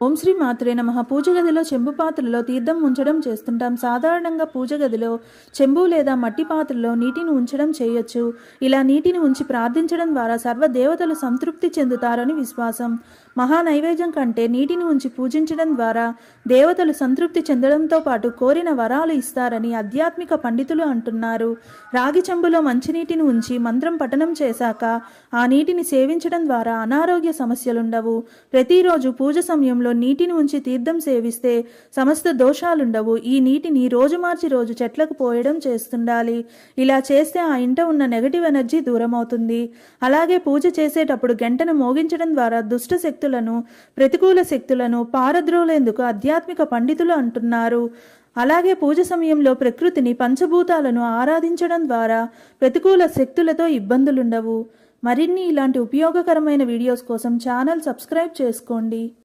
ఓం శ్రీ మాత్రే నమః. పూజ గదిలో చెంబు పాత్రలో తీర్థం ఉంచడం చేస్తుంటాం. సాధారణంగా పూజ గదిలో చెంబు లేదా మట్టి పాత్రలో నీటిని ఉంచడం చేయొచ్చు. ఇలా నీటిని ఉంచి ప్రార్థించడం ద్వారా సర్వ దేవతలు సంతృప్తి చెందుతారని విశ్వాసం. మహా నైవేద్యం కంటే నీటిని ఉంచి పూజించడం ద్వారా దేవతలు సంతృప్తి చెందడంతో పాటు కోరిన వరాలు ఇస్తారని ఆధ్యాత్మిక పండితులు అంటున్నారు. రాగి చెంబులో మంచినీటిని ఉంచి మంత్రం పఠనం చేశాక ఆ నీటిని సేవించడం ద్వారా అనారోగ్య సమస్యలుండవు. ప్రతిరోజు పూజ సమయంలో నీటిని ఉంచి తీర్థం సేవిస్తే సమస్త దోషాలుండవు. ఈ నీటిని రోజు మార్చి రోజు చెట్లకు పోయడం చేస్తుండాలి. ఇలా చేస్తే ఆ ఇంట ఉన్న నెగటివ్ ఎనర్జీ దూరం అవుతుంది. అలాగే పూజ చేసేటప్పుడు గంటను మోగించడం ద్వారా దుష్ట శక్తులను, ప్రతికూల శక్తులను పారద్రోలేందుకు ఆధ్యాత్మిక పండితులు అంటున్నారు. అలాగే పూజ సమయంలో ప్రకృతిని, పంచభూతాలను ఆరాధించడం ద్వారా ప్రతికూల శక్తులతో ఇబ్బందులుండవు. మరిన్ని ఇలాంటి ఉపయోగకరమైన వీడియోస్ కోసం ఛానల్ సబ్స్క్రైబ్ చేసుకోండి.